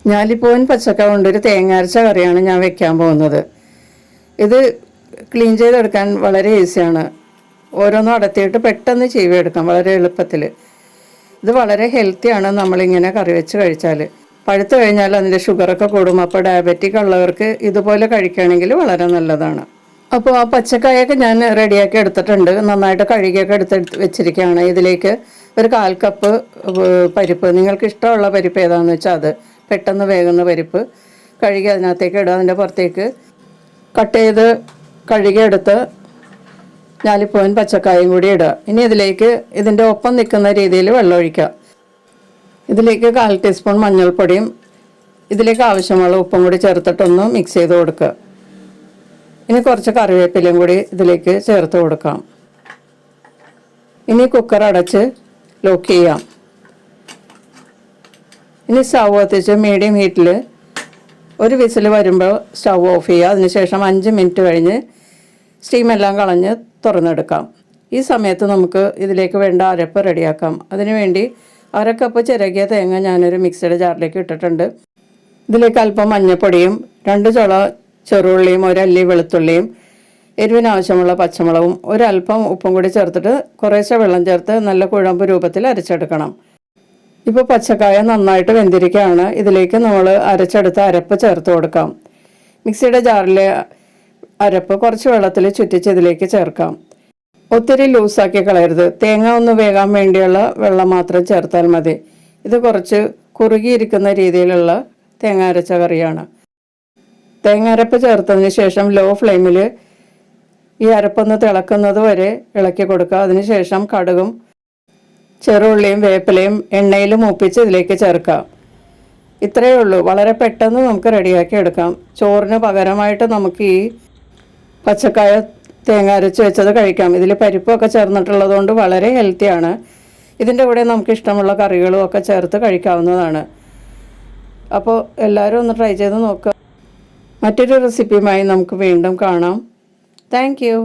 ഞാലിപ്പൂവൻ പച്ചക്ക കൊണ്ടൊരു തേങ്ങ അരച്ച കറിയാണ് ഞാൻ വെക്കാൻ പോകുന്നത്. ഇത് ക്ലീൻ ചെയ്തെടുക്കാൻ വളരെ ഈസിയാണ്. ഓരോന്നും അടത്തിയിട്ട് പെട്ടെന്ന് ചീവിയെടുക്കാം വളരെ എളുപ്പത്തിൽ. ഇത് വളരെ ഹെൽത്തിയാണ് നമ്മളിങ്ങനെ കറി വെച്ച് കഴിച്ചാൽ. പഴുത്ത് കഴിഞ്ഞാൽ അതിൻ്റെ ഷുഗറൊക്കെ കൂടും. അപ്പോൾ ഡയബറ്റിക് ഉള്ളവർക്ക് ഇതുപോലെ കഴിക്കുകയാണെങ്കിൽ വളരെ നല്ലതാണ്. അപ്പോൾ ആ പച്ചക്കായൊക്കെ ഞാൻ റെഡിയാക്കി എടുത്തിട്ടുണ്ട്. നന്നായിട്ട് കഴുകിയൊക്കെ എടുത്ത് വെച്ചിരിക്കുകയാണ്. ഇതിലേക്ക് ഒരു 1/4 കപ്പ് പരിപ്പ്, നിങ്ങൾക്ക് ഇഷ്ടമുള്ള പരിപ്പ് ഏതാണെന്ന് വെച്ചാൽ അത്, പെട്ടെന്ന് വേകുന്ന പരിപ്പ് കഴുകി അതിനകത്തേക്ക് ഇടുക. അതിൻ്റെ പുറത്തേക്ക് കട്ട് ചെയ്ത് കഴുകിയെടുത്ത് ഞാലിപ്പൂവൻ പച്ചക്കായും കൂടി ഇടുക. ഇനി ഇതിലേക്ക് ഇതിൻ്റെ ഒപ്പം നിൽക്കുന്ന രീതിയിൽ വെള്ളം ഒഴിക്കുക. ഇതിലേക്ക് 1/4 ടീസ്പൂൺ മഞ്ഞൾപ്പൊടിയും ഇതിലേക്ക് ആവശ്യമുള്ള ഉപ്പും കൂടി ചേർത്തിട്ടൊന്ന് മിക്സ് ചെയ്ത് കൊടുക്കുക. ഇനി കുറച്ച് കറിവേപ്പിലയും കൂടി ഇതിലേക്ക് ചേർത്ത് കൊടുക്കാം. ഇനി കുക്കർ അടച്ച് ലോക്ക് ചെയ്യാം. ഇനി സ്റ്റൗ കത്തിച്ച് മീഡിയം ഹീറ്റിൽ ഒരു വിസിൽ വരുമ്പോൾ സ്റ്റൗ ഓഫ് ചെയ്യുക. അതിനുശേഷം 5 മിനിറ്റ് കഴിഞ്ഞ് സ്റ്റീമെല്ലാം കളഞ്ഞ് തുറന്നെടുക്കാം. ഈ സമയത്ത് നമുക്ക് ഇതിലേക്ക് വേണ്ട അരപ്പ് റെഡിയാക്കാം. അതിനുവേണ്ടി 1/2 കപ്പ് ചിരകിയ തേങ്ങ ഞാനൊരു മിക്സിയുടെ ജാറിലേക്ക് ഇട്ടിട്ടുണ്ട്. ഇതിലേക്ക് അല്പം മഞ്ഞൾപ്പൊടിയും 2 ചുള ചെറുള്ളിയും 1 അല്ലി വെളുത്തുള്ളിയും എരിവിനാവശ്യമുള്ള പച്ചമുളകും ഒരല്പം ഉപ്പും കൂടി ചേർത്തിട്ട് കുറേശ്ശെ വെള്ളം ചേർത്ത് നല്ല കുഴമ്പ് രൂപത്തിൽ അരച്ചെടുക്കണം. ഇപ്പോൾ പച്ചക്കായ നന്നായിട്ട് വെന്തിരിക്കുകയാണ്. ഇതിലേക്ക് നമ്മൾ അരച്ചെടുത്ത അരപ്പ് ചേർത്ത് കൊടുക്കാം. മിക്സിയുടെ ജാറിലെ അരപ്പ് കുറച്ച് വെള്ളത്തിൽ ചുറ്റിച്ച് ഇതിലേക്ക് ചേർക്കാം. ഒത്തിരി ലൂസാക്കി കളയരുത്. തേങ്ങ ഒന്ന് വേകാൻ വേണ്ടിയുള്ള വെള്ളം മാത്രം ചേർത്താൽ മതി. ഇത് കുറച്ച് കുറുകിയിരിക്കുന്ന രീതിയിലുള്ള തേങ്ങ അരച്ച കറിയാണ്. തേങ്ങ അരപ്പ് ചേർത്തതിന് ശേഷം ലോ ഫ്ലെയിമിൽ ഈ അരപ്പൊന്ന് തിളക്കുന്നത് വരെ ഇളക്കി കൊടുക്കുക. അതിനുശേഷം കടുകും ചെറുള്ളിയും വേപ്പിലയും എണ്ണയിൽ മൂപ്പിച്ച് ഇതിലേക്ക് ചേർക്കാം. ഇത്രയേ ഉള്ളൂ. വളരെ പെട്ടെന്ന് നമുക്ക് റെഡിയാക്കി എടുക്കാം. ചോറിന് പകരമായിട്ട് നമുക്ക് ഈ പച്ചക്കായ തേങ്ങ അരച്ച് വെച്ചത് കഴിക്കാം. ഇതിൽ പരിപ്പൊക്കെ ചേർന്നിട്ടുള്ളത് കൊണ്ട് വളരെ ഹെൽത്തിയാണ്. ഇതിൻ്റെ കൂടെ നമുക്ക് ഇഷ്ടമുള്ള കറികളും ഒക്കെ ചേർത്ത് കഴിക്കാവുന്നതാണ്. അപ്പോൾ എല്ലാവരും ഒന്ന് ട്രൈ ചെയ്ത് നോക്കുക. മറ്റൊരു റെസിപ്പിയുമായി നമുക്ക് വീണ്ടും കാണാം. Thank you.